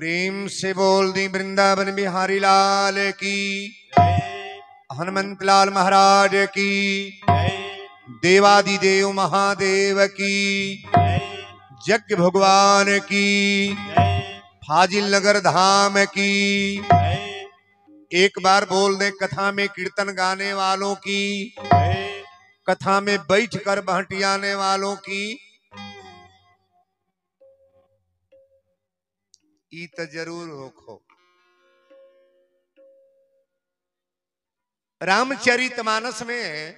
प्रेम से बोल दी वृंदावन बिहारी लाल की, हनुमंत लाल महाराज की, देवादिदेव महादेव की, यज्ञ भगवान की, फाजिल नगर धाम की। एक बार बोल दे कथा में कीर्तन गाने वालों की, कथा में बैठ कर बहटियाने वालों की। ईत जरूर होखो। रामचरितमानस में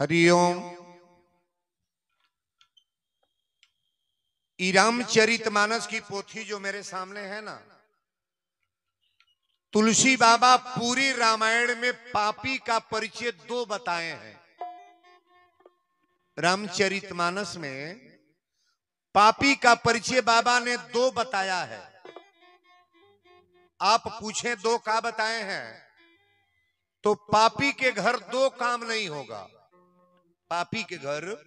हरिओम। रामचरितमानस की पोथी जो मेरे सामने है ना, तुलसी बाबा पूरी रामायण में पापी का परिचय दो बताए हैं। रामचरितमानस में पापी का परिचय बाबा ने दो बताया है। आप पूछें दो का बताए हैं, तो पापी के घर दो काम नहीं होगा। पापी के घर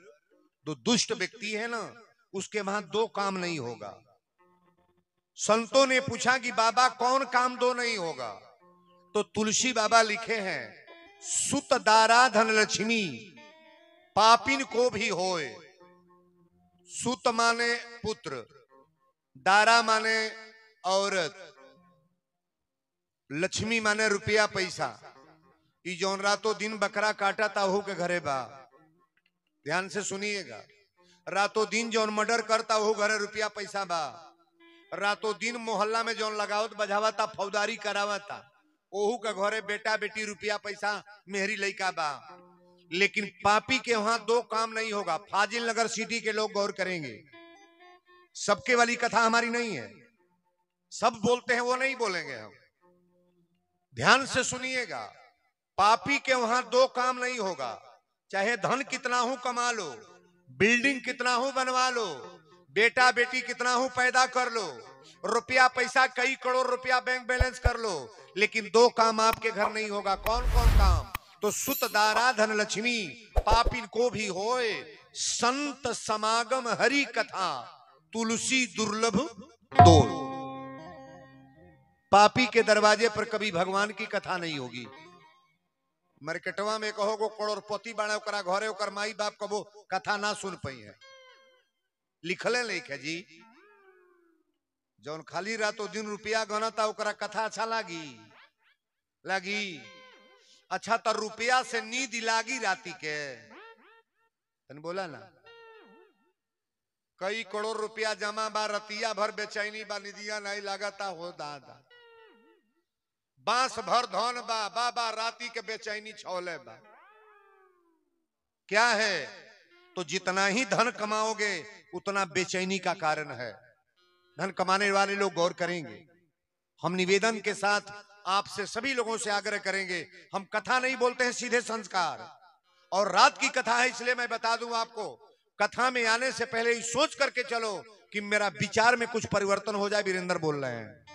जो दुष्ट व्यक्ति है ना, उसके वहां दो काम नहीं होगा। संतों ने पूछा कि बाबा कौन काम दो नहीं होगा, तो तुलसी बाबा लिखे हैं, सुत दारा धन लक्ष्मी पापिन को भी होए। सुत माने पुत्र, दारा माने औरत, लक्ष्मी माने रुपया पैसा। ई जौन रातों दिन बकरा काटा ताहू के घरे बा, ध्यान से सुनिएगा। रातों दिन जौन मर्डर करता हो घरे रुपया पैसा बा। रातों दिन मोहल्ला में जौन लगावत बजावता फौदारी करावता, ओहू के घरे बेटा बेटी रुपया पैसा मेहरी लइका बा। लेकिन पापी के वहां दो काम नहीं होगा। फाजिल नगर सिटी के लोग गौर करेंगे, सबके वाली कथा हमारी नहीं है। सब बोलते हैं वो नहीं बोलेंगे हम, ध्यान से सुनिएगा। पापी के वहां दो काम नहीं होगा। चाहे धन कितना हो कमा लो, बिल्डिंग कितना हो बनवा लो, बेटा बेटी कितना हो पैदा कर लो, रुपया पैसा कई करोड़ रुपया बैंक बैलेंस कर लो, लेकिन दो काम आपके घर नहीं होगा। कौन कौन काम? तो सुत दारा धन लक्ष्मी पापिन को भी होए, संत समागम हरि कथा तुलसी दुर्लभ दो। पापी के दरवाजे पर कभी भगवान की कथा नहीं होगी। मार्केटवा में कहोगो करोड़पति बने ओकरा घरे ओकर माई बाप कबो कथा ना सुन पाई है। लिखले लिखे जी, जौन खाली रातों दिन रुपया गनता ओकरा कथा अच्छा लागी। अच्छा तो रुपया से नींद लागी राती के? तन बोला ना, कई करोड़ रुपया जमा बा, रतिया भर बेचैनी बा, निदिया नहीं लागता हो दादा। बांस भर धन बा, बाबा राती के बेचैनी छौले बा। क्या है? तो जितना ही धन कमाओगे उतना बेचैनी का कारण है। धन कमाने वाले लोग गौर करेंगे। हम निवेदन के साथ आपसे सभी लोगों से आग्रह करेंगे, हम कथा नहीं बोलते हैं, सीधे संस्कार। और रात की कथा है, इसलिए मैं बता दूं आपको, कथा में आने से पहले ही सोच करके चलो कि मेरा विचार में कुछ परिवर्तन हो जाए। वीरेंद्र बोल रहे हैं,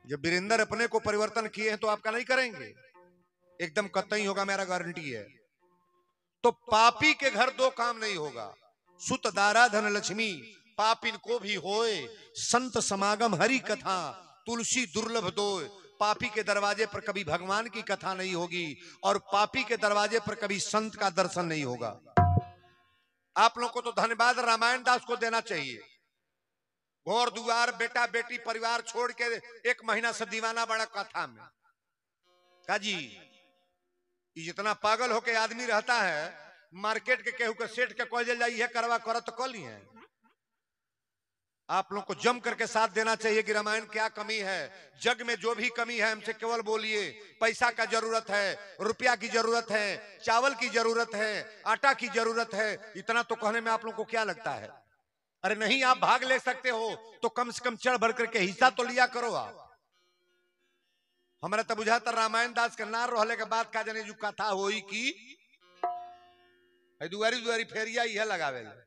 जब वीरेंद्र अपने को परिवर्तन किए हैं तो आपका नहीं करेंगे? एकदम कतई होगा, मेरा गारंटी है। तो पापी के घर दो काम नहीं होगा। सुत दारा धन लक्ष्मी पापिन को भी होए, संत समागम हरि कथा तुलसी दुर्लभ दोय। पापी के दरवाजे पर कभी भगवान की कथा नहीं होगी, और पापी के दरवाजे पर कभी संत का दर्शन नहीं होगा। आप लोग को तो धन्यवाद रामायण दास को देना चाहिए। घर दुआर बेटा बेटी परिवार छोड़ के 1 महीना से दीवाना बड़ा कथा में। काजी जितना पागल होके आदमी रहता है, मार्केट के केहू के सेठ के कह जाइए करवा कर तो कल ही है। आप लोग को जम करके साथ देना चाहिए कि रामायण क्या कमी है। जग में जो भी कमी है हमसे केवल बोलिए। पैसा का जरूरत है, रुपया की जरूरत है, चावल की जरूरत है, आटा की जरूरत है, इतना तो कहने में आप लोग को क्या लगता है? अरे नहीं, आप भाग ले सकते हो तो कम से कम चढ़ बढ़ करके हिस्सा तो लिया करो। आप हमारा तो बुझाता रामायण दास के नार रहले के बाद का जाने जो कथा होई की दुआरी दुआरी फेरिया यह लगावे।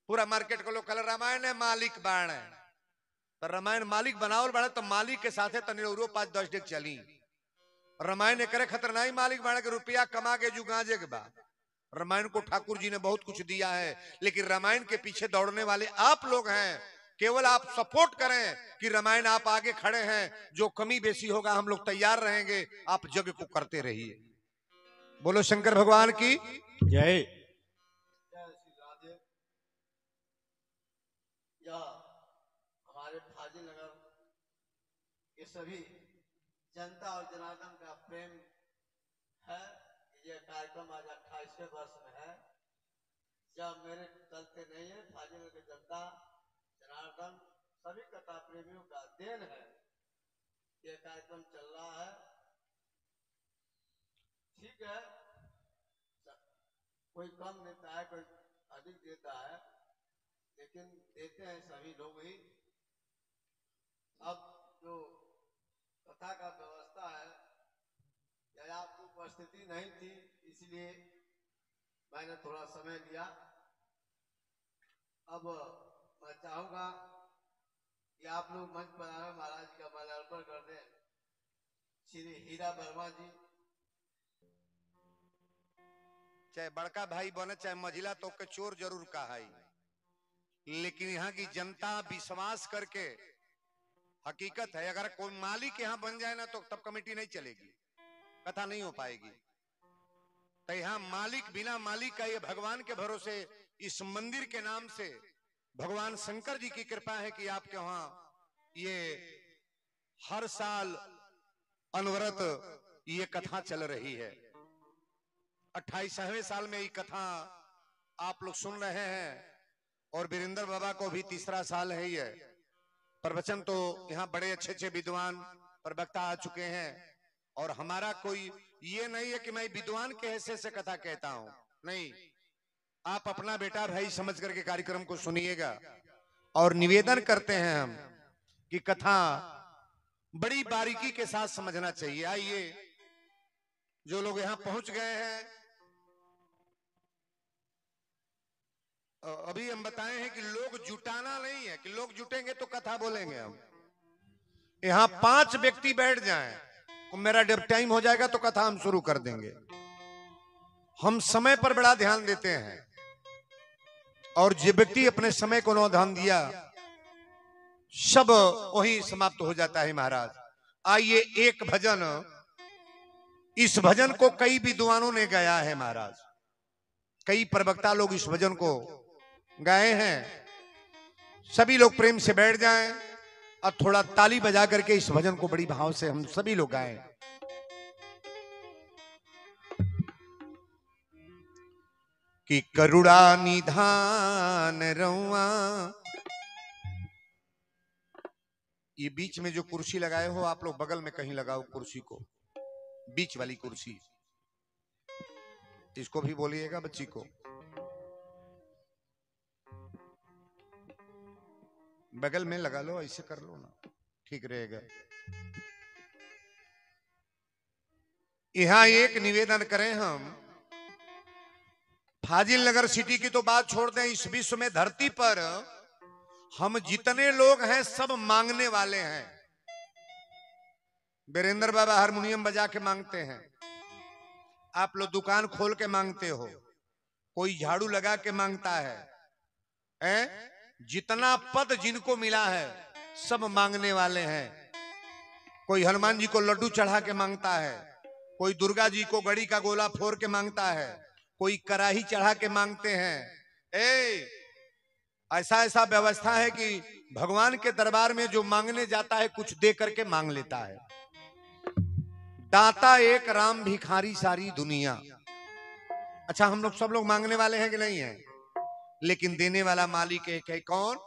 पूरा मार्केट को लोग कल रामायण है मालिक बाण है। तो रामायण मालिक बनावल बड़ा तो मालिक के साथ तनी 5-10 डेग चली। रामायण करे खतर नहीं मालिक बना के रुपया कमा के जू गांजे के बा। रामायण को ठाकुर जी ने बहुत कुछ दिया है, लेकिन रामायण के पीछे दौड़ने वाले आप लोग हैं। केवल आप सपोर्ट करें कि रामायण आप आगे खड़े हैं, जो कमी बेसी होगा हम लोग तैयार रहेंगे, आप यज्ञ को करते रहिए। बोलो शंकर भगवान की जय। हमारे फाजिल नगर के सभी जनता और जनार्दन का प्रेम है। ये कार्यक्रम आज 28वें वर्ष में है। जब मेरे चलते नहीं है, फाजिल नगर जनता जनार्दन सभी कथा प्रेमियों का देन है। ये कार्यक्रम चल रहा है, ठीक है। कोई कम देता है, कोई अधिक देता है, लेकिन देते हैं सभी लोग ही। अब जो कथा का व्यवस्था है, या आपकी उपस्थिति नहीं थी, इसलिए मैंने थोड़ा समय लिया। अब मैं चाहूंगा कि आप लोग मंच पर आए, महाराज का माल्यार्पण कर दें। श्री हीरा वर्मा जी, चाहे बड़का भाई बने चाहे मझिला, तो के चोर जरूर कहा, लेकिन यहाँ की जनता विश्वास करके, हकीकत है अगर कोई मालिक यहाँ बन जाए ना तो तब कमेटी नहीं चलेगी, कथा नहीं हो पाएगी। तो यहाँ मालिक बिना मालिक का, ये भगवान के भरोसे इस मंदिर के नाम से भगवान शंकर जी की कृपा है कि आपके वहां ये हर साल अनवरत ये कथा चल रही है। 28वें साल में ये कथा आप लोग सुन रहे हैं, और वीरेंद्र बाबा को भी 3रा साल है ये। प्रवचन तो यहाँ बड़े अच्छे अच्छे विद्वान प्रवक्ता आ चुके हैं, और हमारा कोई ये नहीं है कि मैं विद्वान के हैसियत से कथा कहता हूं, नहीं। आप अपना बेटा भाई समझ करके कार्यक्रम को सुनिएगा, और निवेदन करते हैं हम कि कथा बड़ी बारीकी के साथ समझना चाहिए। आइए, जो लोग यहाँ पहुंच गए हैं, अभी हम बताए हैं कि लोग जुटाना नहीं है कि लोग जुटेंगे तो कथा बोलेंगे। हम यहाँ 5 व्यक्ति बैठ जाएं, मेरा जब टाइम हो जाएगा तो कथा हम शुरू कर देंगे। हम समय पर बड़ा ध्यान देते हैं, और जो व्यक्ति अपने समय को न ध्यान दिया, सब वही समाप्त हो जाता है महाराज। आइए, एक भजन, इस भजन को कई विद्वानों ने गाया है महाराज, कई प्रवक्ता लोग इस भजन को गाए हैं। सभी लोग प्रेम से बैठ जाएं और थोड़ा ताली बजा करके इस भजन को बड़ी भाव से हम सभी लोग गाएं। कि करुणा निधान रउआ। ये बीच में जो कुर्सी लगाए हो आप लोग, बगल में कहीं लगाओ कुर्सी को, बीच वाली कुर्सी, इसको भी बोलिएगा बच्ची को। बगल में लगा लो, ऐसे कर लो ना, ठीक रहेगा। यहां एक निवेदन करें हम, फाजिल नगर सिटी की तो बात छोड़ दें, इस विश्व में धरती पर हम जितने लोग हैं सब मांगने वाले हैं। वीरेंद्र बाबा हारमोनियम बजा के मांगते हैं, आप लोग दुकान खोल के मांगते हो, कोई झाड़ू लगा के मांगता है? जितना पद जिनको मिला है सब मांगने वाले हैं। कोई हनुमान जी को लड्डू चढ़ा के मांगता है, कोई दुर्गा जी को गड़ी का गोला फोड़ के मांगता है, कोई कड़ाही चढ़ा के मांगते हैं। ऐसा ऐसा व्यवस्था है कि भगवान के दरबार में जो मांगने जाता है कुछ दे करके मांग लेता है। दाता एक राम भिखारी सारी दुनिया। अच्छा, हम लोग सब लोग मांगने वाले हैं कि नहीं है? लेकिन देने वाला मालिक एक है, कौन?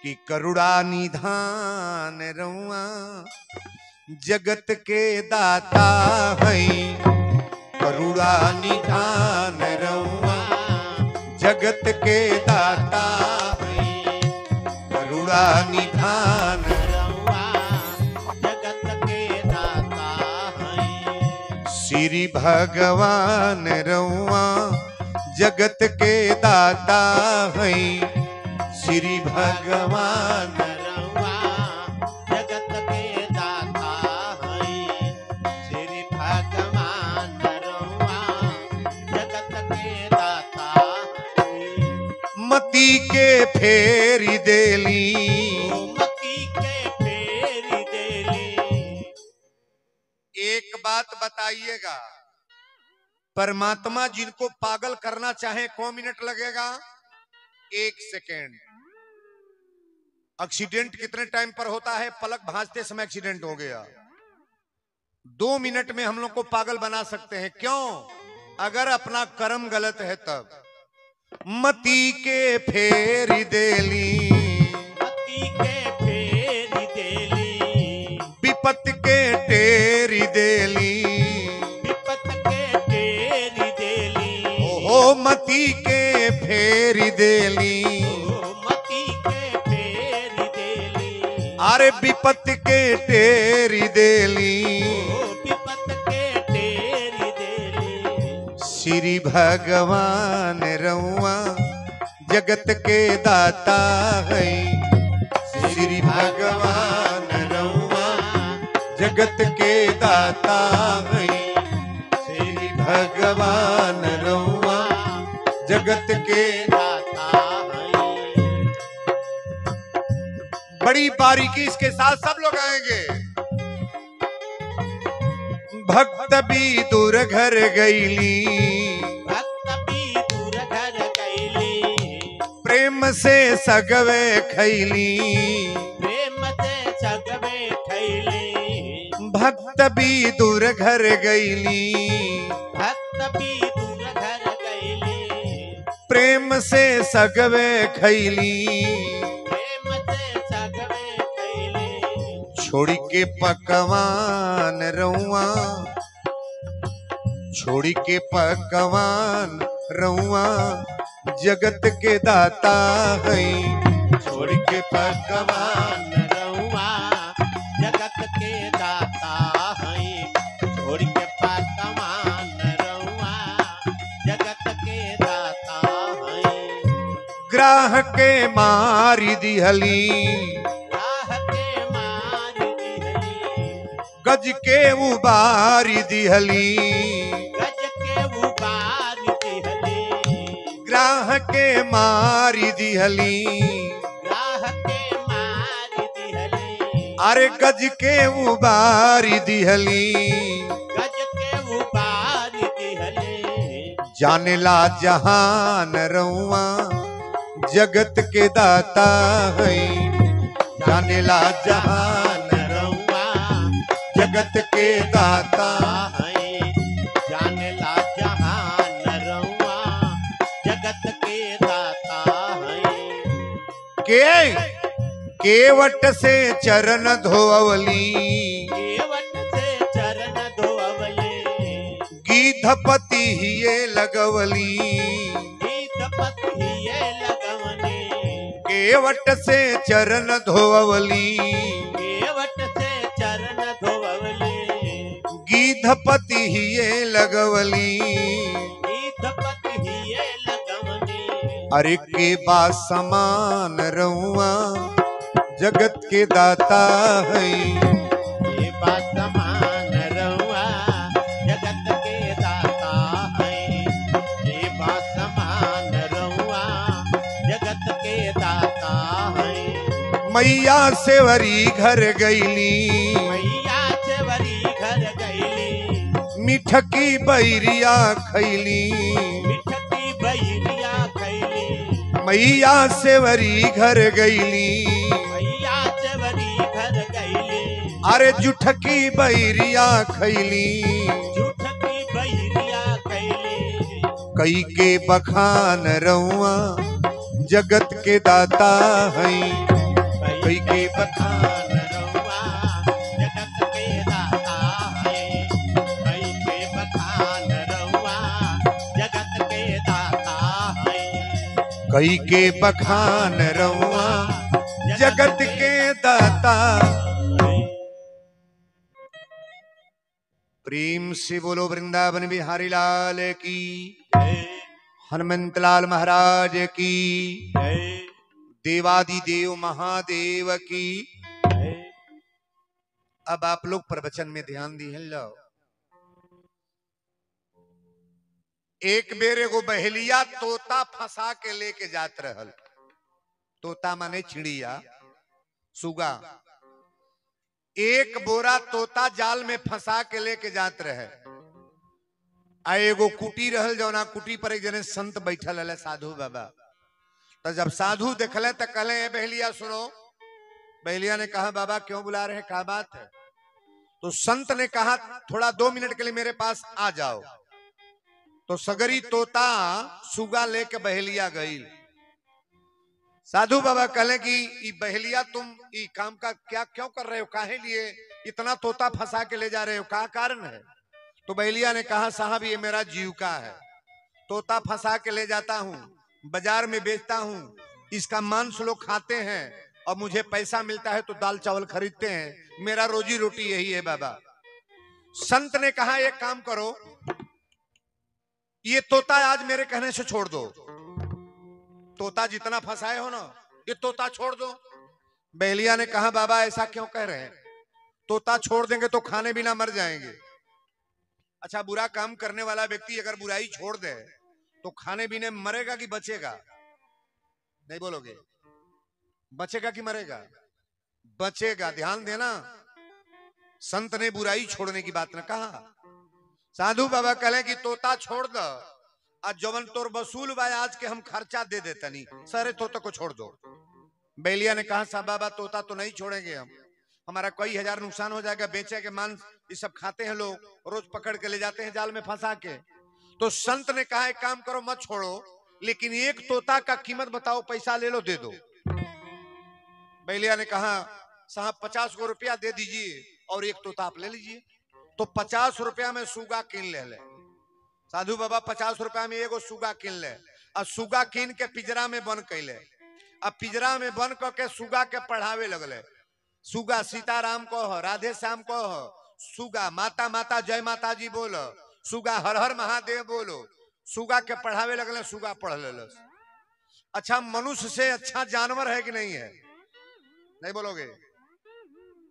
कि करुणा निधान रउआ जगत के दाता है। करुणा निधान रउआ जगत के दाता है। करुणा निधान रउआ जगत के दाता है। श्री भगवान रउआ जगत के दाता है। श्री भगवान रउआ बात बताइएगा, परमात्मा जिनको पागल करना चाहे कौ मिनट लगेगा? 1 सेकेंड। एक्सीडेंट कितने टाइम पर होता है? पलक भांजते समय एक्सीडेंट हो गया। 2 मिनट में हम लोग को पागल बना सकते हैं। क्यों? अगर अपना कर्म गलत है तब। मती के फेरी देली, मती के फेरी देली, विपत के टेरी देली, विपत के टेरी देली, ओहो मती के फेरी देली, ओ मती के फेरी देली, अरे विपत के टेरी देली। ओ विपत के टेरी देली। श्री भगवान रउआ जगत के दाता है, श्री भगवान रउआ जगत के दाता है, श्री भगवान रउआ जगत के दाता है। बड़ी बारीकी इसके साथ सब लोग आएंगे। भक्त भी दूर घर गईली, भक्त भी दूर घर गईली, प्रेम से सगवे खैली, प्रेम से सगवे खैली, भक्त भी दूर घर गईली, भक्त भी दूर घर गईली, प्रेम से सगवे खैली, प्रेम से सगवे खैली। छोड़ी के पकवान रउआ, छोड़ी के पकवान रउआ जगत के दाता है, छोड़ी के पकवान रउआ जगत के दाता है, छोड़ के पकवान रउआ जगत के दाता है। ग्राह के मारी दिहली, राह के मार दिहली, गज के उबारी दिहली, गज के उबार दिहली, ग्राह के मारी दिहली, राह के मार दिहली, अरे गज के उबारी दिहली। गज के उबार दिहली। जानेला जहान रउआ जगत के दाता है, जानेला जहान रउआ जगत के दाता। है, जानेला जहान रउआ जगत के दाता है। केवट से चरण धोवली, केवट से चरण धोवले, गीधपति हिये लगवली, गीतपति ये लगवने, केवट से चरण धोवली, केवट से चरण धोवले, गीधपति हिये लगवली। गीतपति ये लगवने। अरे के बा समान रउआ जगत के दाता है, ये बात समान रउआ जगत के दाता है, ये बात समान रउआ जगत के दाता है। मैया सेवरी घर गईली, मैया चवरी घर गईली, मिठकी बैरिया खैली, मिठकी बैरिया खैली, मैया सेवरी घर गईली, मैया चवरी घर गईली, अरे जुठकी बैरिया खैली। झूठकी बैरिया खैली, कई के बखान रउआ जगत के दाता है, कई के बखान रउआ जगत के दाता है, कई के बखान रउआ जगत के दाता है, कई के बखान रउआ जगत के दाता। प्रेम से बोलो वृंदावन बिहारी लाल की, हनुमंत लाल महाराज की, देवादि देव महादेव की। अब आप लोग प्रवचन में ध्यान दी है। लो एक बेर एगो बहेलिया तोता फंसा के लेके जात रहल। तोता माने चिड़िया, सुगा। एक बोरा तोता जाल में फंसा के लेके जात रहे। आ एगो कुटी रहल, जौना कुटी पर एक जने संत बैठल है, साधु बाबा। तो जब साधु देखले तो कहले, बहलिया सुनो। बहलिया ने कहा, बाबा क्यों बुला रहे हैं, क्या बात है? तो संत ने कहा, थोड़ा 2 मिनट के लिए मेरे पास आ जाओ। तो सगरी तोता सुगा लेके बहलिया गई। साधु बाबा कहले कि ई बहलिया तुम ई काम का क्या क्यों कर रहे हो, काहे लिए इतना तोता फंसा के ले जा रहे हो, क्या कारण है? तो बहलिया ने कहा, साहब ये मेरा जीविका है, तोता फंसा के ले जाता हूँ, बाजार में बेचता हूँ, इसका मांस लोग खाते हैं और मुझे पैसा मिलता है तो दाल चावल खरीदते हैं, मेरा रोजी रोटी यही है बाबा। संत ने कहा, एक काम करो, ये तोता आज मेरे कहने से छोड़ दो, तोता जितना फंसाए हो ना, ये तोता छोड़ दो। बहलिया ने कहा, बाबा ऐसा क्यों कह रहे हैं, तोता छोड़ देंगे तो खाने बिना मर जाएंगे। अच्छा, बुरा काम करने वाला व्यक्ति अगर बुराई छोड़ दे तो खाने बिना मरेगा कि बचेगा? नहीं बोलोगे? बचेगा कि मरेगा? बचेगा। ध्यान देना, संत ने बुराई छोड़ने की बात न कहा। साधु बाबा कहले कि तोता छोड़ दो, आज जवन तोर वसूल बा आज के हम खर्चा दे देता नहीं, सारे तोता को छोड़ दो। बहलिया ने कहा, साहब बाबा तोता तो नहीं छोड़ेंगे हम, हमारा कई हजार नुकसान हो जाएगा, बेचे के मांस ये सब खाते हैं लोग, रोज पकड़ के ले जाते हैं जाल में फंसा के। तो संत ने कहा, एक काम करो, मत छोड़ो, लेकिन एक तोता का कीमत बताओ, पैसा ले लो, दे दो। बहलिया ने कहा, साहब 50 गो रुपया दे दीजिए और एक तोता आप ले लीजिए। तो 50 रुपया में सुगा कीन ले। साधु बाबा 50 रुपया में एगो सुगा कीन ले, और सुगा कीन के पिंजरा में बंद कैले। अब पिंजरा में बंद करके सुगा के पढ़ावे लगले। सुगा सीताराम को हो, राधे श्याम को हो, सुगा माता माता जय माता जी बोलो, सुगा हर हर महादेव बोलो, सुगा के पढ़ावे लगले, सुगा पढ़ ले। अच्छा, मनुष्य से अच्छा जानवर है कि नहीं है? नहीं बोलोगे?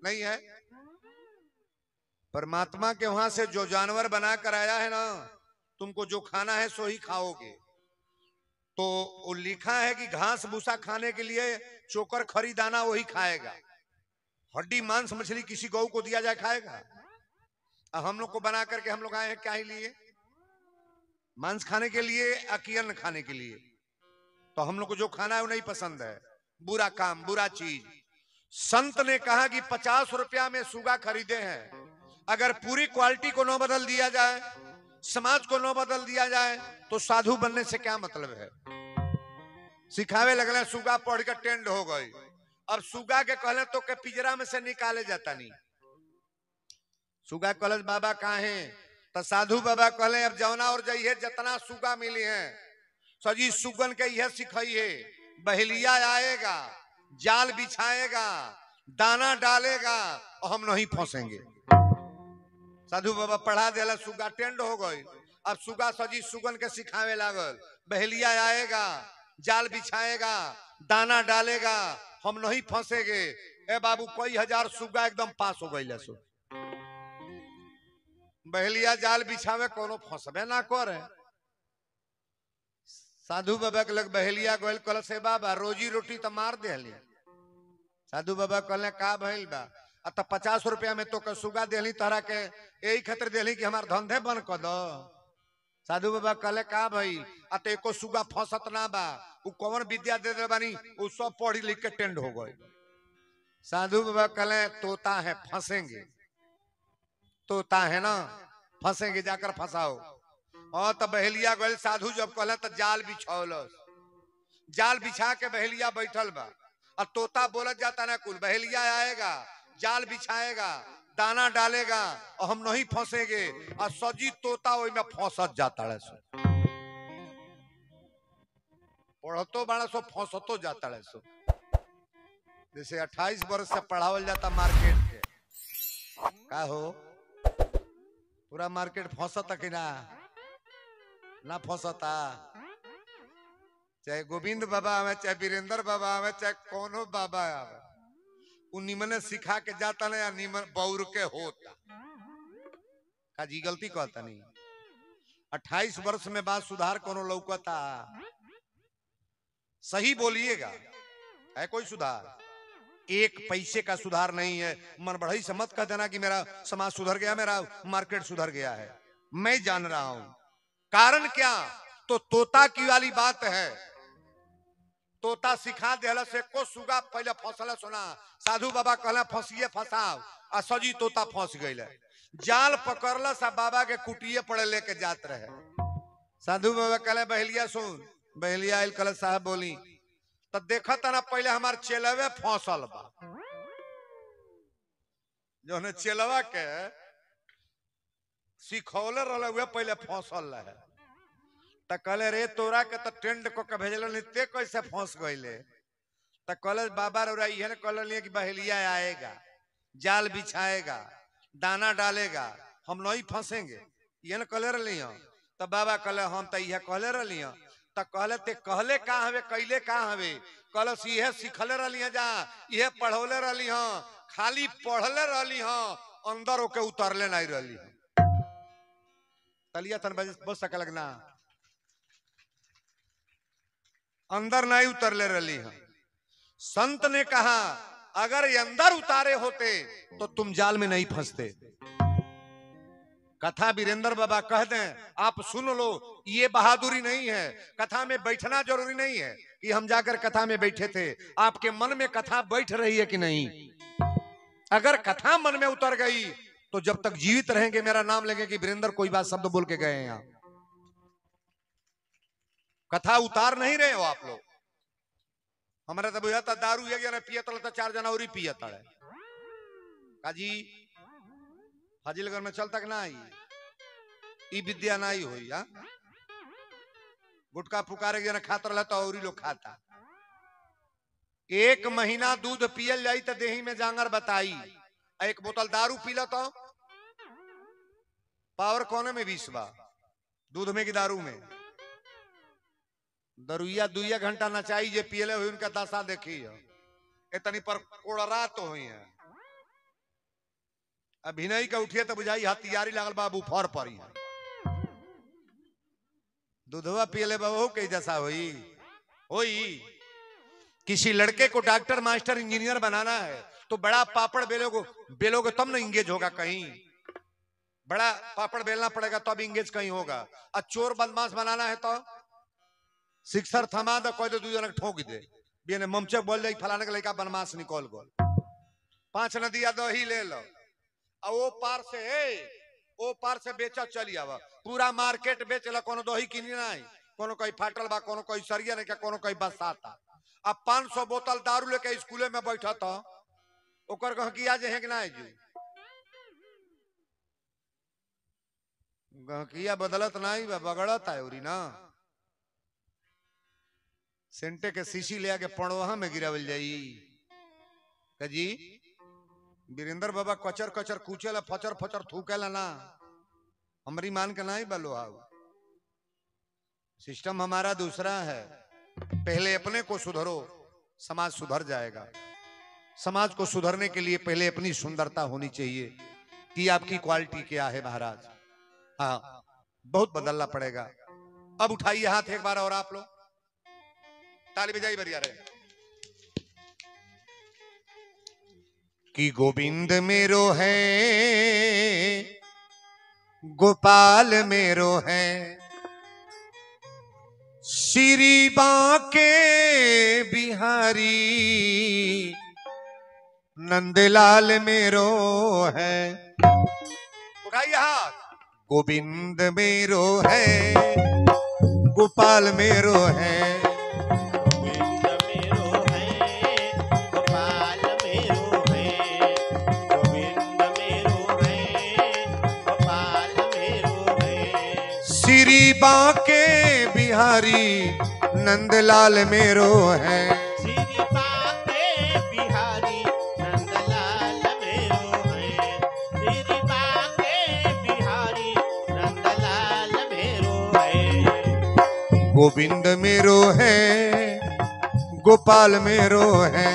नहीं है। परमात्मा के वहां से जो जानवर बना कर आया है ना, तुमको जो खाना है सो ही खाओगे। तो वो लिखा है कि घास भूसा खाने के लिए चोकर खरी दाना वही खाएगा, हड्डी मांस मछली किसी गौ को दिया जाए खाएगा? अब हम लोग को बना करके हम लोग आए हैं क्या ही लिए? मांस खाने के लिए, अकियन खाने के लिए। तो हम लोग को जो खाना है वो नहीं पसंद है, बुरा काम, बुरा चीज। संत ने कहा कि 50 रुपया में सुगा खरीदे हैं, अगर पूरी क्वालिटी को न बदल दिया जाए, समाज को न बदल दिया जाए, तो साधु बनने से क्या मतलब है? सिखावे लगले, सुगा पढ़ के टेंड हो गई। अब सुगा के कहले तो के पिंजरा में से निकाले जाता नहीं। सुगा कहले, बाबा कहाँ है? तो साधु बाबा कहले, अब जौना और जाइए जितना सुगा मिली है सजी सुगन के यह सिखाई है, बहलिया आएगा, जाल बिछाएगा, दाना डालेगा और हम नहीं फंसेंगे। साधु बाबा पढ़ा देला, सुगा टेंड हो गई। अब सुगा सजी सुगन के सिखावे लागल, बहलिया आएगा, जाल बिछाएगा, दाना डालेगा, हम नहीं फंसेंगे। ए बाबू, कई हजार सुगा एकदम पास हो गई। सो बहलिया जाल बिछावे, कोनो फंसबे ना करे। साधु बाबा के लग बहलिया गोल कल से, बाबा रोजी रोटी तो मार दे। साधु बाबा कहले, का भइल बा? तो 50 रुपया में तो सुगा देली तहरा के, यही खातिर देली कि हमार धंधे बंद कर दो। साधु बाबा कहले, का भाई तो एको सुगा फंसत ना बा, उ कौन विद्या दे दे बानी, उ सब पढ़ी लिख के टेंड हो गए। साधु बाबा कहले, तोता है, फंसेंगे, तोता है ना, फंसेंगे, जाकर फंसाओ। और तो बहलिया गए। साधु जब कहले तो जाल बिछौलस, जाल बिछा के बहलिया बैठल बा, और तोता बोलत जाता ना, कुल बहलिया आएगा, जाल बिछाएगा, दाना डालेगा और हम नहीं फंसेंगे, और सजी तोता वही में फंसत जाता है। सो पढ़तो बड़ा सो फंसतो जाता है। सो जैसे 28 वर्ष से पढ़ावल जाता मार्केट के, का हो पूरा मार्केट फंसता कि ना फंसता? चाहे गोविंद बाबा आवे, चाहे वीरेंद्र बाबा आवे, चाहे कोनो बाबा आवे, उ निमने सिखा के जाता ना, या निमन बौर के होता का जी? गलती कहता नहीं। 28 वर्ष में बात सुधार कोनो लौकता? सही बोलिएगा, है कोई सुधार? एक पैसे का सुधार नहीं है। मन बढ़ई से मत कह देना कि मेरा समाज सुधर गया, मेरा मार्केट सुधर गया है। मैं जान रहा हूं कारण क्या। तो तोता की वाली बात है। तोता सिखा देला से को सुगा पहले फसला सुना। साधु बाबा कहला फंसिए फंसाओ आ सजी तोता फंस गई। जाल पकड़ला सा बाबा के कुटिये पड़े लेके जात रहे। साधु बाबा कहले बहलिया सुन। बहलिया आयल कहले साहब बोली। तो देखा ना पहले हमार चेलवे फंसल बा। जो ने चेलवा के सिखौले रहले हुए पहले फंसल रहे। तो कहले रे तोरा के तो टेंट को के भेजल ते कैसे फंस गईले। तो कहले बाबा रे ये कहले कि बहेलिया आएगा, जाल बिछाएगा, दाना डालेगा, हम नहीं फंसेंगे। ये न कहले रही। तो बाबा कहले हम तो यह कहले रही। तो कहले ते कहले का हवे कैले का हवे। कहले यह सिखले रही जा, यह पढ़ौले रही, खाली पढ़ले रही, अंदर होके उतरले नहीं रही। तलिया तन बच सके लगना, अंदर नहीं उतरले रही। संत ने कहा अगर ये अंदर उतारे होते तो तुम जाल में नहीं फंसते। कथा वीरेंद्र बाबा कह दें आप सुन लो, ये बहादुरी नहीं है। कथा में बैठना जरूरी नहीं है कि हम जाकर कथा में बैठे थे। आपके मन में कथा बैठ रही है कि नहीं। अगर कथा मन में उतर गई तो जब तक जीवित रहेंगे मेरा नाम लेंगे कि वीरेंद्र कोई बात शब्द बोल के गए हैं। यहाँ कथा उतार नहीं रहे हो आप लोग। हमारे तो बुझाता दारू एक जना पियत तो 4 जना और ही पियत है। काजी हाजिलगढ़ में चलता ना ई विद्या नहीं हुई। गुटका पुकारे जना खाता रहा तो और ही लोग खाता। 1 महीना दूध पियल जाई तो देही में जांगर बताई। 1 बोतल दारू पीला तो पावर कोने में 20 बा, दूध में कि दारू में। दरुइया 2 घंटा नचाई जे पियले हुई उनका दशा देखी है। इतनी पर कोड़रा तो हुई है। अभिनय का उठिए तो बुझाई हथियारी लागल बाबू फर पड़ी है। दूधवा पियले बाबू कई दशा हुई हुई। किसी लड़के को डॉक्टर मास्टर इंजीनियर बनाना है तो बड़ा पापड़ बेलोगे तब ना इंगेज होगा कहीं। बड़ा पापड़ बेलना पड़ेगा तब इंगेज कहीं होगा। और चोर बदमाश बनाना है तो शिक्षर थमा दो कोई तो 2 जनक ठोक दे। बिने ममचक बोल जाई फलाने के लड़का बदमाश निकल गोल। 5 नदिया दही ले लो और वो पार से बेचा चली आवा। पूरा मार्केट बेच ला। कोनो दही किनी नहीं, कोनो कोई फाटल बा, कोनो कोई सरिया नहीं, कोनो कोई बसाता। अब 500 बोतल दारू लेके स्कूले में बैठा था। ओकर गहकिया जे है कि नहीं जी, गहकिया बदलत नहीं बगड़त है उरी ना। सेंटे के शीशी ले आके पड़ोहा में गिरावल जाई। जी वीरेंद्र बाबा कचर कचर कूचेला फचर फचर थूकेला ना। हमारी मान के नहीं बलो आओ। सिस्टम हमारा दूसरा है। पहले अपने को सुधरो, समाज सुधर जाएगा। समाज को सुधरने के लिए पहले अपनी सुंदरता होनी चाहिए कि आपकी क्वालिटी क्या है महाराज। हाँ बहुत बदलना पड़ेगा। अब उठाइए हाथ एक बार और आप लोग ताली बजाई बढ़िया रहे। कि गोविंद मेरो है, गोपाल मेरो है, श्री बांके बिहारी नंदलाल मेरो है। उठाइए हाथ। गोविंद मेरो है, गोपाल मेरो है, श्री बांके बिहारी नंदलाल मेरो है। श्री बांके बिहारी नंदलाल मेरो है। श्री बांके बिहारी नंदलाल मेरो है। गोविंद मेरो है, गोपाल मेरो है,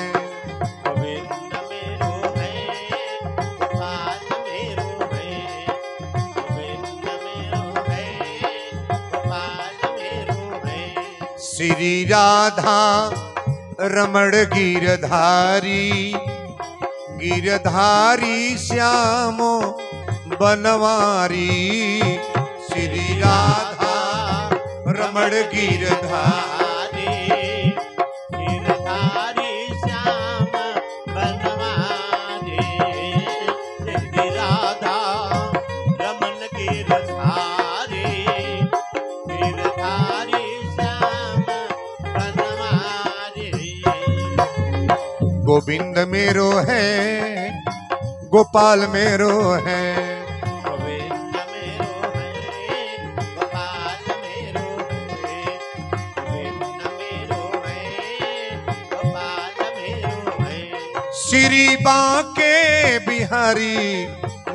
श्री राधा रमण गिरधारी, गिरधारी श्याम बनवारी, श्री राधा रमण गिरधारी, गिरधारी श्याम बनवारी, श्री राधा रमन गिरधारी, गिरधारी श्याम बनवारी। गोविंद मेरो है, गोपाल मेरो है, गोविंद मेरो है, गोपाल मेरो है, गोविंद मेरो है, गोपाल मेरो है। श्री बांके बिहारी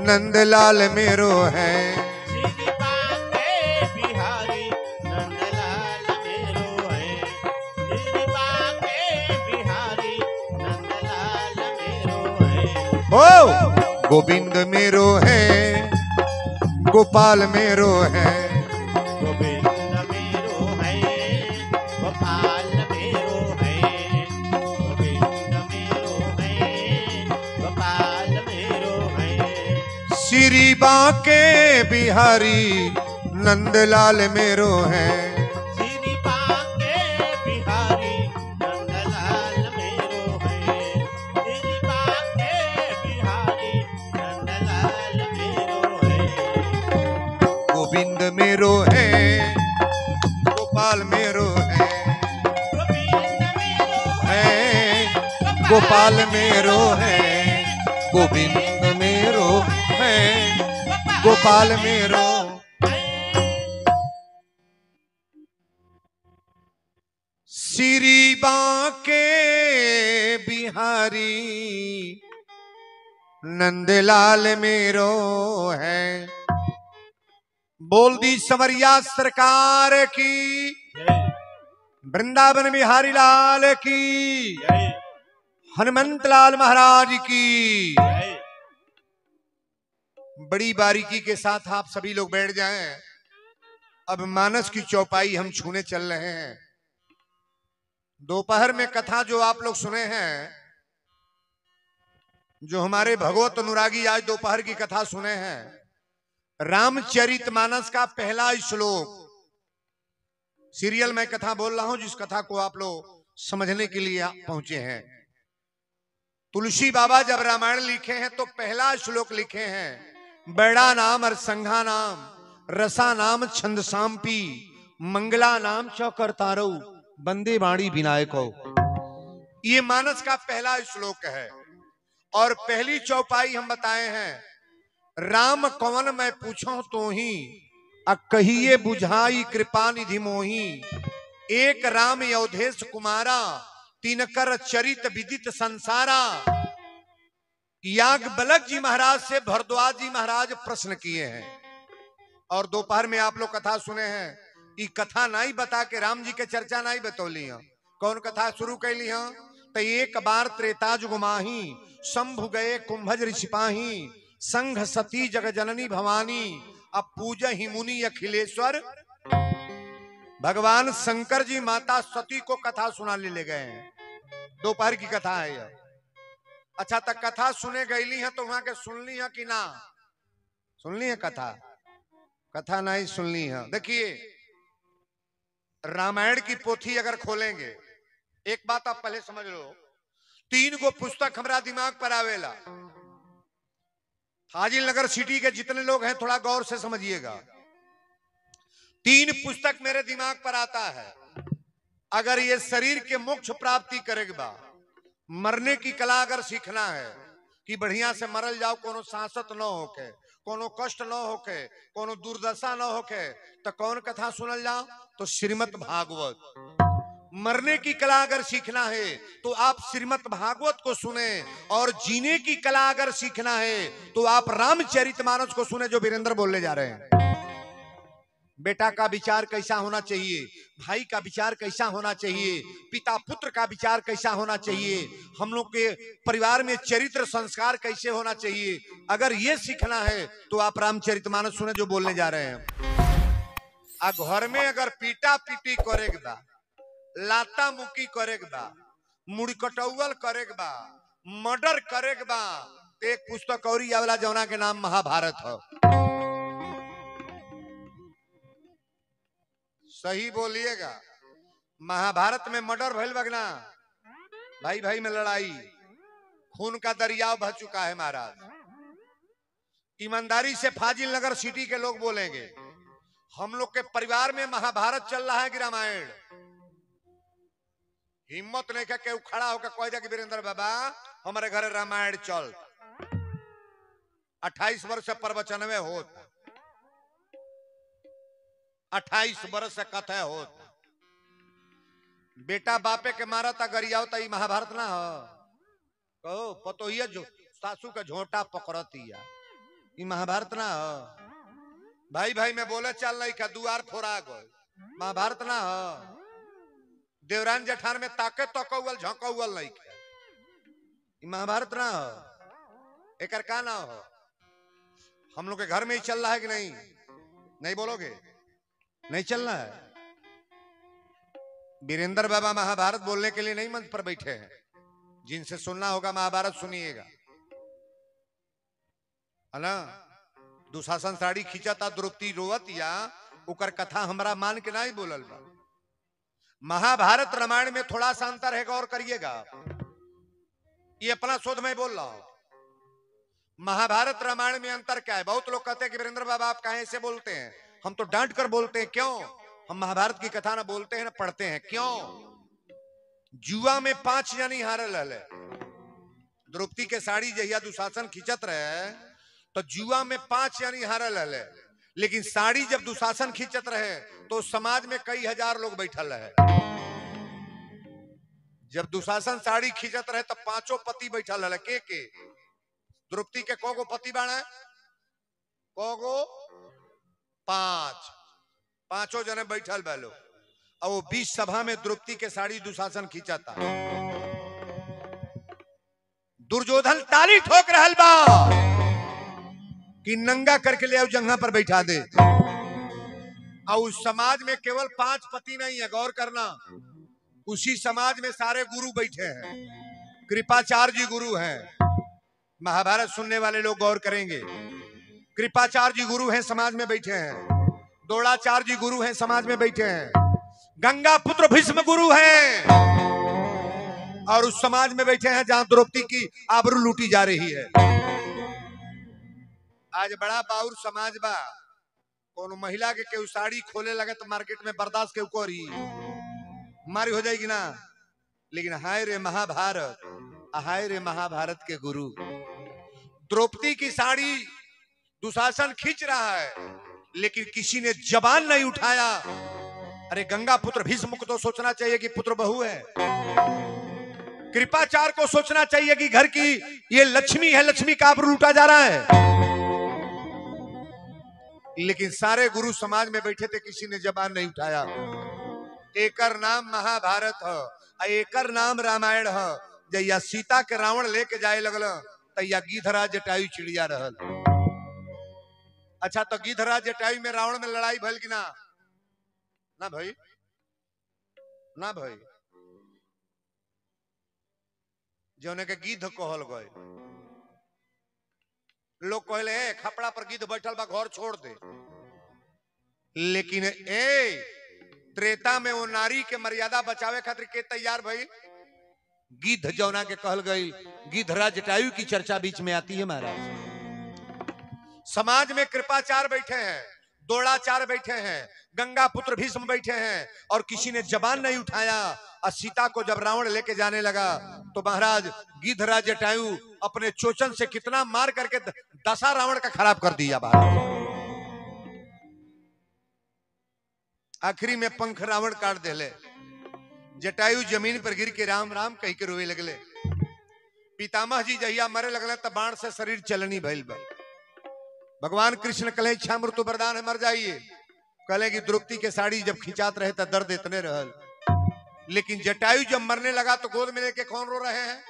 नंदलाल मेरो है, श्री बांके बिहारी नंदलाल मेरो है, श्री बांके बिहारी नंदलाल मेरो है। ओ गोविंद मेरो है, गोपाल मेरो है, गोविंद मेरो है, गोपाल मेरो है, गोविंद मेरो है, गोपाल मेरो है। श्री बांके बिहारी नंदलाल मेरो है, श्री बांके बिहारी नंदलाल मेरो है, श्री बांके बिहारी नंदलाल मेरो है। गोविंद मेरो है, गोपाल मेरो है, गोविंद मेरो है गोपाल मेरो है, गोविंद मेरो है, गोपाल मेरो। श्री बांके बिहारी नंदलाल मेरो है। बोल दी समरिया सरकार की, जय वृंदावन बिहारी लाल की, जय हनुमंत लाल महाराज की। जय। बड़ी बारीकी के साथ आप सभी लोग बैठ जाएं। अब मानस की चौपाई हम छूने चल रहे हैं। दोपहर में कथा जो आप लोग सुने हैं, जो हमारे भगवत अनुरागी आज दोपहर की कथा सुने हैं, रामचरितमानस का पहला श्लोक। सीरियल में कथा बोल रहा हूं, जिस कथा को आप लोग समझने के लिए पहुंचे हैं। तुलसी बाबा जब रामायण लिखे हैं तो पहला श्लोक लिखे हैं, बड़ा नाम और संघा नाम, रसा नाम छंद सांपी, मंगला नाम चौकरतारो, बंदे बाणी विनायक हो। ये मानस का पहला श्लोक है। और पहली चौपाई हम बताए हैं, राम कौन मैं पूछूं तो ही, कहिए बुझाई कृपा निधि मोही। एक राम अवधेश कुमारा, तीन कर चरित विदित संसारा। याग बलक जी महाराज से भरद्वाज जी महाराज प्रश्न किए हैं। और दोपहर में आप लोग कथा सुने हैं। ये कथा नहीं बता के राम जी के चर्चा नहीं बतौली है। कौन कथा शुरू कैली है? तो एक बार त्रेता जुग माही, शंभु गए कुंभज ऋषिपाही, संघ सती जग जननी भवानी, अब पूजा ही मुनि अखिलेश्वर। भगवान शंकर जी माता सती को कथा सुनाने ले गए हैं। दोपहर की कथा है यह। अच्छा, तक कथा सुने गईली है तो वहां के सुनली है कि ना सुनली है? कथा कथा नहीं सुनली है। देखिए, रामायण की पोथी अगर खोलेंगे, एक बात आप पहले समझ लो, 3 गो पुस्तक हमारा दिमाग पर आवेला। हाजिल नगर सिटी के जितने लोग हैं थोड़ा गौर से समझिएगा। 3 पुस्तक मेरे दिमाग पर आता है। अगर ये शरीर के मोक्ष प्राप्ति करेगा, मरने की कला अगर सीखना है कि बढ़िया से मरल जाओ, कोनो सांसत न होके, कोनो कष्ट न होके, कोनो दुर्दशा न होके, तो कौन कथा सुनल जाओ? तो श्रीमद् भागवत। मरने की कला अगर सीखना है तो आप श्रीमद् भागवत को सुने, और जीने की कला अगर सीखना है तो आप रामचरितमानस को सुने, जो वीरेंद्र बोलने जा रहे हैं। बेटा का विचार कैसा होना चाहिए, भाई का विचार कैसा होना चाहिए, पिता पुत्र का विचार कैसा होना चाहिए, हम लोग के परिवार में चरित्र संस्कार कैसे होना चाहिए, अगर ये सीखना है तो आप रामचरितमानस सुने, जो बोलने जा रहे हैं। घर में अगर पीटा पीटी करेगा, लाता मुकी करेगा, मुड़कटौल करे के बा, मर्डर करे के बा, तो एक पुस्तक और आवेला जौना के नाम महाभारत है। सही बोलिएगा, महाभारत में मर्डर भइल बगना, भाई भाई में लड़ाई, खून का दरियाव बह चुका है महाराज। ईमानदारी से फाजिल नगर सिटी के लोग बोलेंगे, हम लोग के परिवार में महाभारत चल रहा है कि रामायण। हिम्मत नहीं के खड़ा होकर कह दे कि वीरेंद्र बाबा हमारे घर रामायण चल। 28 वर्ष से प्रवचन में होत, 28 वर्ष से कथे होत, बेटा बापे के मारा था गरियाओ तो महाभारत ना हो। कहो पतो ही जो सासू का झोंटा पकड़ती है, ये महाभारत ना हो। भाई भाई में बोले चल नहीं का दुआर फोड़ा गए, महाभारत ना हो। देवरान जेठान में ताके तकौल झोंकौल नहीं के, ये महाभारत ना हो। एक का ना हो। हम लोग के घर में ही चल रहा है कि नहीं? नहीं बोलोगे? नहीं चल रहा है। वीरेंद्र बाबा महाभारत बोलने के लिए नहीं मंच पर बैठे हैं, जिनसे सुनना होगा महाभारत सुनिएगा, है ना। दुशासन साड़ी खींचता, द्रौपदी रोवत या उकर कथा हमरा मान के नहीं बोलल बा। महाभारत रामायण में थोड़ा सा अंतर है, गौर करिएगा। ये अपना शोध में बोल रहा हूं। महाभारत रामायण में अंतर क्या है? बहुत लोग कहते हैं कि वीरेंद्र बाबा आप कहां से बोलते हैं? हम तो डांट कर बोलते हैं। क्यों? हम महाभारत की कथा ना बोलते हैं ना पढ़ते हैं। क्यों? जुआ में 5 जनी हारल है। द्रौपदी के साड़ी जहिया दुशासन खींचत रहे तो जुआ में 5 जनी हारल है, लेकिन साड़ी जब दुशासन खींचत रहे तो समाज में कई हजार लोग बैठल रहे। जब दुशासन साड़ी खींचत रहे तो 5 पति बैठल रहे। के द्रौपदी के कोगो पति बाणे? कोगो? 5। 5 जने बैठल बैलो और वो 20 सभा में द्रौपदी के साड़ी दुशासन खींचता। दुर्योधन ताली ठोक रहल बा कि नंगा करके ले आओ जंघा पर बैठा दे। और उस समाज में केवल 5 पति नहीं है, गौर करना। उसी समाज में सारे गुरु बैठे हैं। कृपाचार्य जी गुरु हैं। महाभारत सुनने वाले लोग गौर करेंगे, कृपाचार्य जी गुरु हैं, समाज में बैठे हैं। द्रोणाचार्य जी गुरु हैं, समाज में बैठे हैं। गंगा पुत्र भीष्म गुरु हैं और उस समाज में बैठे हैं जहां द्रौपदी की आबरू लूटी जा रही है। आज बड़ा बाउर समाज बा, कोनो महिला के केहू साड़ी खोले लगे तो मार्केट में बर्दाश्त के कोरी मारी हो जाएगी ना। लेकिन हाय रे महाभारत, हाय रे महाभारत के गुरु, द्रौपदी की साड़ी दुशासन खींच रहा है लेकिन किसी ने जबान नहीं उठाया। अरे गंगा पुत्र भीष्म को तो सोचना चाहिए कि पुत्र बहू है। कृपाचार्य को सोचना चाहिए कि घर की ये लक्ष्मी है, लक्ष्मी का आबरू लूटा जा रहा है। लेकिन सारे गुरु समाज में बैठे थे, किसी ने जबान नहीं उठाया। एकर नाम महाभारत है, एकर नाम रामायण है। जैया सीता के रावण लेके जाए लगल तैया गिधराज जटायु चिड़िया रहल। अच्छा तो गिधराज जटायु में रावण में लड़ाई भइल कि ना? ना भाई, ना भाई। जौने के गिद्ध कहल गए, लोग कहले खपड़ा पर गिद्ध बैठल बा, घर छोड़ दे। लेकिन त्रेता में वो नारी के मर्यादा बचावे खातिर के तैयार भाई? गिद्ध जौना के कहल गई। गिद्धराज जटायु की चर्चा बीच में आती है महाराज। समाज में कृपाचार्य बैठे हैं, द्रोणाचार्य बैठे हैं, गंगा पुत्र भीष्म बैठे हैं और किसी ने जबान नहीं उठाया। और सीता को जब रावण लेके जाने लगा तो महाराज गिद्धराज जटायु अपने चोचन से कितना मार करके दशा रावण का खराब कर दिया महाराज। आखिरी में पंख रावण काट देले। जटायु जमीन पर गिर के राम राम कह के रोए लगले। पितामह जी जहिया मरे लगले तब बाण से शरीर चलनी भइल बा। भगवान कृष्ण कहे इच्छा मृत्यु वरदान है, मर जाइए। कहे कि द्रौपदी के साड़ी जब खिंचात रहे तो दर्द इतने रहल। लेकिन जटायु जब मरने लगा तो गोद में लेके कौन रो रहे हैं?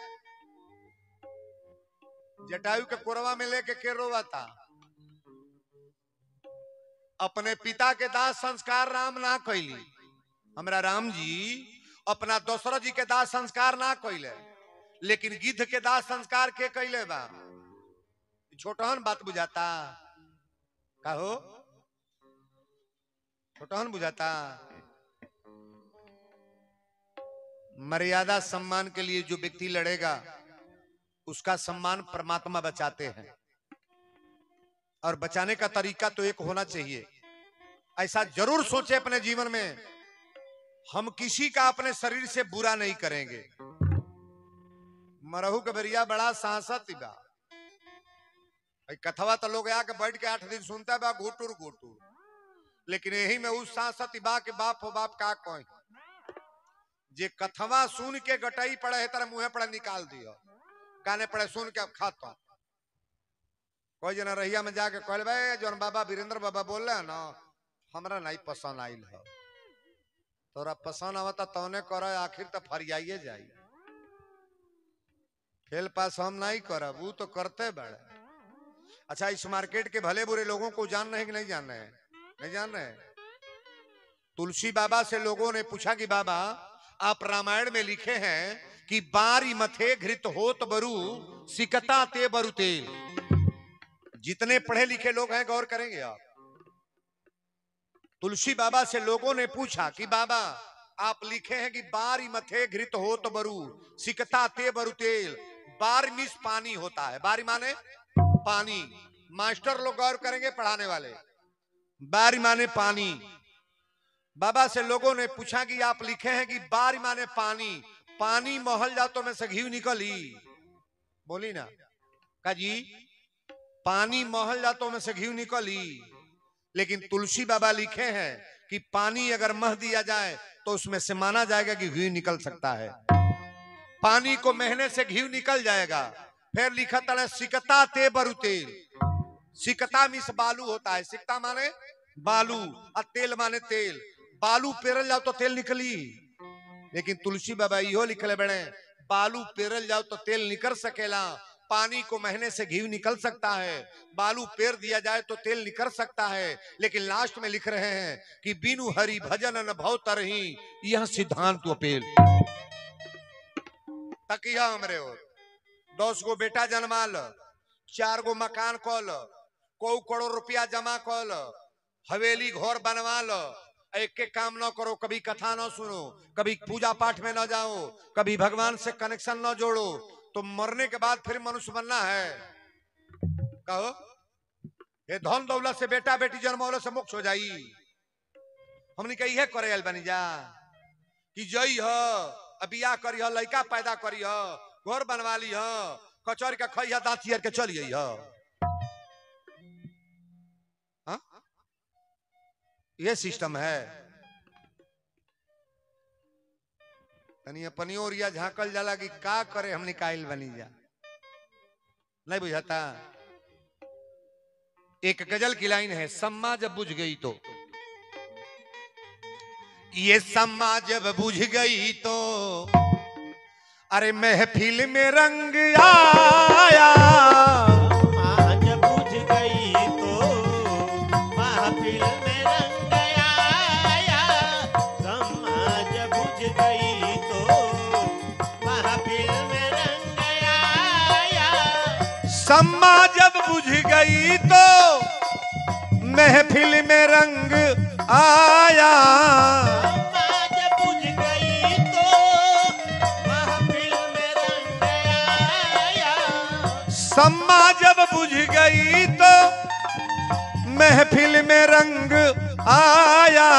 जटायु के कोरवा में लेके के रोवा था? अपने पिता के दास संस्कार राम ना कैली। हमरा राम जी अपना दशरथ जी के दाह संस्कार ना कइले, लेकिन गिद्ध के दाह संस्कार के कइले बा। छोटहन बात बुझाता कहो, छोटहन बुझाता। मर्यादा सम्मान के लिए जो व्यक्ति लड़ेगा उसका सम्मान परमात्मा बचाते हैं, और बचाने का तरीका तो एक होना चाहिए। ऐसा जरूर सोचे अपने जीवन में, हम किसी का अपने शरीर से बुरा नहीं करेंगे। मरहू के बरिया बड़ा सांसत बा, कथवा तो लोग आके बैठ के 8 दिन सुनता बा घुटुर घुटुर, लेकिन यही में उस सांसत बा के बाप हो बाप का कोई जे कथवा सुन के गटाई पड़े है तरह मुंह पड़े निकाल दियो, गाने पड़े सुन के खाता। कोई जना रहिया में जाके कहल भाई जौन बाबा वीरेंद्र बाबा बोल रहे ना हमरा नहीं पसंद आइल है, तोरा पसंद आवता तौने कर, आखिर तो फरियाइए जाई। फेल पास हम नहीं करब, वो तो करते बड़े। अच्छा, इस मार्केट के भले बुरे लोगों को जानना है कि नहीं जानना है? नहीं जान रहे। तुलसी बाबा से लोगों ने पूछा कि बाबा आप रामायण में लिखे हैं कि बारी मथे घृत होत बरु सिकता ते बरु तेल। जितने पढ़े लिखे लोग हैं गौर करेंगे आप। तुलसी बाबा से लोगों ने पूछा कि बाबा आप लिखे हैं कि बारी मथे घृत होत बरु सिकता ते बरु तेल। बार मिस पानी होता है, बारी माने पानी। मास्टर लोग गौर करेंगे, पढ़ाने वाले। बारी माने पानी। बाबा से लोगों ने पूछा कि आप लिखे हैं कि बारी माने पानी, पानी महल जाओ तो में से घी निकली। बोली ना का जी, पानी महल जाओ तो में से घी निकली। लेकिन तुलसी बाबा लिखे हैं कि पानी अगर मह दिया जाए तो उसमें से माना जाएगा कि घी निकल सकता है। पानी को महने से घी निकल जाएगा। फिर लिखा था सिकता ते बरु तेल। सिकता मिस बालू होता है, सिकता माने बालू और तेल माने तेल। बालू पेरल जाओ तो तेल निकली, लेकिन तुलसी बाबा इहो लिखले बड़े बालू पेरल जाओ तो तेल निकल सकेला, पानी को महने से घी निकल सकता है, बालू पेर दिया जाए तो तेल निकल सकता है। लेकिन लास्ट में लिख रहे हैं कि बिनु हरि भजन न भव तरही, यह सिद्धांत अपेल। तकिया हमरे और 10 गो बेटा जन्माल, 4 गो मकान कल, 1 करोड़ रुपया जमा कल, हवेली घर बनवा लो, एक के काम न करो, कभी कथा न सुनो, कभी पूजा पाठ में न जाओ, कभी भगवान से कनेक्शन न जोड़ो, तो मरने के बाद फिर मनुष्य बनना है? कहो ये धन दौलत से बेटा बेटी जन्मौले से मोक्ष हो जाई। हमने कही है करे बनी जा कि जई ह बियाह करी ह, लड़का पैदा करी ह, घर बनवा ली ह, कचौरी का खई ह, दांत के चलिए ह। ये सिस्टम है। तनी अपनी ओरिया झांकल जाला कि का करे हम निकाल बनी जा, नहीं बुझाता। एक गजल की लाइन है, सम्मा जब बुझ गई तो, ये सम्मा जब बुझ गई तो अरे महफिल में रंग आया। जब बुझ गई तो महफिल में रंग आया। जब बुझ गई तो महफिल में रंग आया। सम्मा जब बुझ गई तो महफिल में रंग आया। जब बुझ गई तो महफिल में रंग आया। सम्मा जब बुझ गई तो महफिल में रंग आया।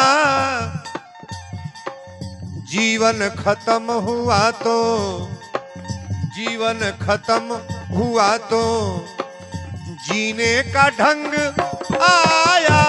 जीवन खत्म हुआ तो, जीवन खत्म हुआ तो जीने का ढंग आया।